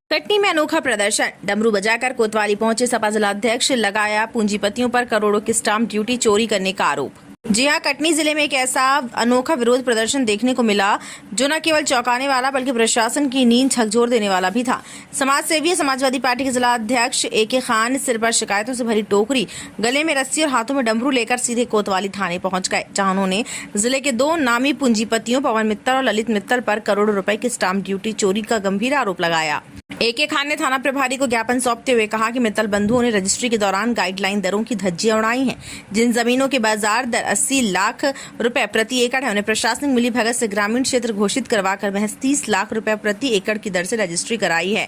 कटनी में अनोखा प्रदर्शन, डमरू बजाकर कोतवाली पहुंचे सपा जिलाध्यक्ष, लगाया पूंजीपतियों पर करोड़ों की स्टाम्प ड्यूटी चोरी करने का आरोप। जी हां, कटनी जिले में एक ऐसा अनोखा विरोध प्रदर्शन देखने को मिला जो न केवल चौंकाने वाला बल्कि प्रशासन की नींद झकझोर देने वाला भी था। समाज सेवी समाजवादी पार्टी के जिला अध्यक्ष AK खान सिर पर शिकायतों से भरी टोकरी, गले में रस्सी और हाथों में डमरू लेकर सीधे कोतवाली थाने पहुंच गए, जहां उन्होंने जिले के 2 नामी पूंजीपतियों पवन मित्तल और ललित मित्तल पर करोड़ों रुपए की स्टाम्प ड्यूटी चोरी का गंभीर आरोप लगाया। AK खान ने थाना प्रभारी को ज्ञापन सौंपते हुए कहा कि मित्तल बंधुओं ने रजिस्ट्री के दौरान गाइडलाइन दरों की धज्जियां उड़ाई हैं। जिन जमीनों के बाजार दर 80 लाख रुपए प्रति एकड़ है, उन्हें प्रशासनिक मिलीभगत से ग्रामीण क्षेत्र घोषित करवाकर महज 30 लाख रुपए प्रति एकड़ की दर से रजिस्ट्री कराई है।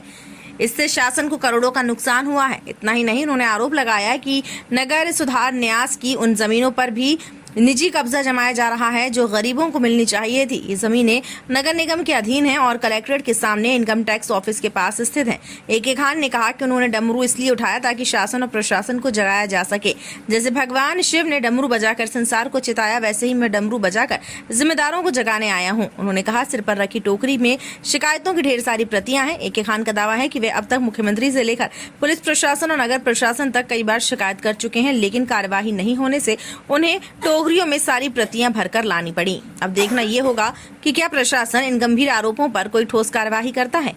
इससे शासन को करोड़ों का नुकसान हुआ है। इतना ही नहीं, उन्होंने आरोप लगाया कि नगर सुधार न्यास की उन जमीनों पर भी निजी कब्जा जमाया जा रहा है जो गरीबों को मिलनी चाहिए थी। ये जमीनें नगर निगम के अधीन हैं और कलेक्ट्रेट के सामने इनकम टैक्स ऑफिस के पास स्थित हैं। AK खान ने कहा कि उन्होंने डमरू इसलिए उठाया ताकि शासन और प्रशासन को जगाया जा सके। जैसे भगवान शिव ने डमरू बजाकर संसार को चिताया, वैसे ही मैं डमरू बजाकर जिम्मेदारों को जगाने आया हूँ। उन्होंने कहा सिर पर रखी टोकरी में शिकायतों की ढेर सारी प्रतियां हैं। AK खान का दावा है कि वे अब तक मुख्यमंत्री से लेकर पुलिस प्रशासन और नगर प्रशासन तक कई बार शिकायत कर चुके हैं, लेकिन कार्यवाही नहीं होने से उन्हें टोकरियों में सारी प्रतियां भरकर लानी पड़ी। अब देखना ये होगा कि क्या प्रशासन इन गंभीर आरोपों पर कोई ठोस कार्यवाही करता है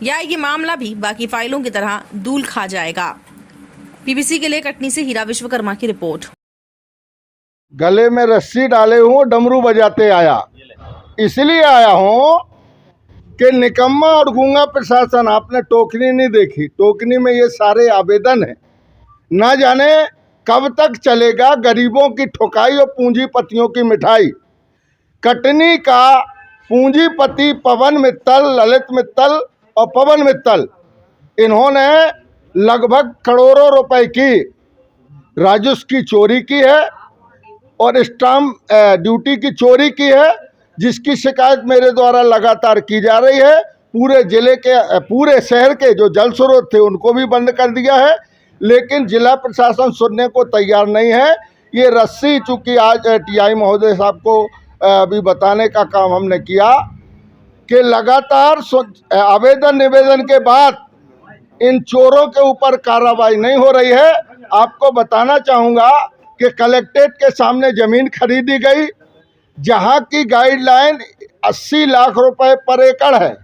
या ये मामला भी बाकी फाइलों की तरह धूल खा जाएगा। PBC के लिए कटनी से हीरा विश्वकर्मा की रिपोर्ट। गले में रस्सी डाले हूँ, डमरू बजाते आया, इसलिए आया हूँ कि निकम्मा और गूंगा प्रशासन आपने टोकरी नहीं देखी। टोकरी में ये सारे आवेदन हैं, ना जाने कब तक चलेगा गरीबों की ठुकाई और पूंजीपतियों की मिठाई। कटनी का पूंजीपति पवन मित्तल, ललित मित्तल और पवन मित्तल, इन्होंने लगभग करोड़ों रुपए की राजस्व की चोरी की है और स्टाम्प ड्यूटी की चोरी की है, जिसकी शिकायत मेरे द्वारा लगातार की जा रही है। पूरे जिले के, पूरे शहर के जो जल स्रोत थे उनको भी बंद कर दिया है, लेकिन जिला प्रशासन सुनने को तैयार नहीं है। ये रस्सी, चूँकि आज TI महोदय साहब को अभी बताने का काम हमने किया कि लगातार आवेदन निवेदन के बाद इन चोरों के ऊपर कार्रवाई नहीं हो रही है। आपको बताना चाहूँगा कि कलेक्ट्रेट के सामने ज़मीन खरीदी गई, जहाँ की गाइडलाइन 80 लाख रुपए पर एकड़ है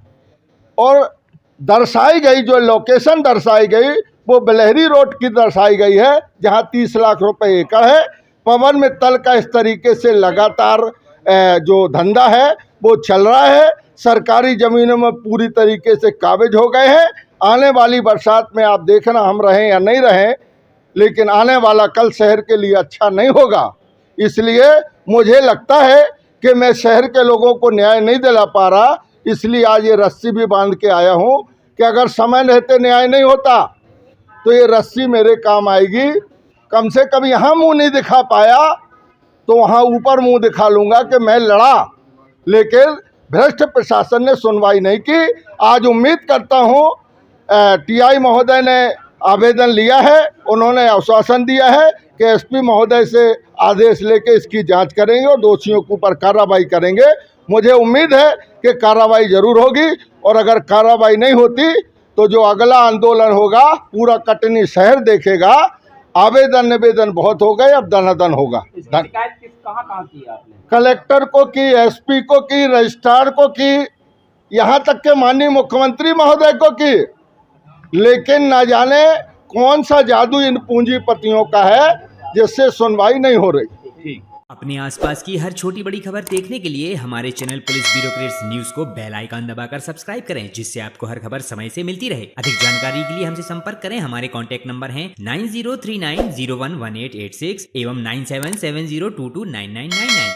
और दर्शाई गई, जो लोकेशन दर्शाई गई वो बिलहरी रोड की दर्शाई गई है, जहां 30 लाख रुपए एकड़ है। पवन मित्तल का इस तरीके से लगातार जो धंधा है वो चल रहा है। सरकारी ज़मीनों में पूरी तरीके से काबिज हो गए हैं। आने वाली बरसात में आप देखना, हम रहें या नहीं रहें, लेकिन आने वाला कल शहर के लिए अच्छा नहीं होगा। इसलिए मुझे लगता है कि मैं शहर के लोगों को न्याय नहीं दिला पा रहा, इसलिए आज ये रस्सी भी बांध के आया हूँ कि अगर समय रहते न्याय नहीं होता तो ये रस्सी मेरे काम आएगी। कम से कम यहाँ मुंह नहीं दिखा पाया तो वहाँ ऊपर मुंह दिखा लूँगा कि मैं लड़ा, लेकिन भ्रष्ट प्रशासन ने सुनवाई नहीं की। आज उम्मीद करता हूँ TI महोदय ने आवेदन लिया है, उन्होंने आश्वासन दिया है कि SP महोदय से आदेश लेके इसकी जांच करेंगे और दोषियों के ऊपर कार्रवाई करेंगे। मुझे उम्मीद है कि कार्रवाई ज़रूर होगी, और अगर कार्रवाई नहीं होती तो जो अगला आंदोलन होगा पूरा कटनी शहर देखेगा। आवेदन निवेदन बहुत हो गए, अब दनादन होगा। कहाँ की आपने? कलेक्टर को की, SP को की, रजिस्ट्रार को की, यहाँ तक के माननीय मुख्यमंत्री महोदय को की, लेकिन ना जाने कौन सा जादू इन पूंजीपतियों का है जिससे सुनवाई नहीं हो रही। अपने आसपास की हर छोटी बड़ी खबर देखने के लिए हमारे चैनल पुलिस ब्यूरोक्रेट्स न्यूज को बेल आइकन दबाकर सब्सक्राइब करें, जिससे आपको हर खबर समय से मिलती रहे। अधिक जानकारी के लिए हमसे संपर्क करें। हमारे कॉन्टैक्ट नंबर हैं 9039011886 एवं 9770229999।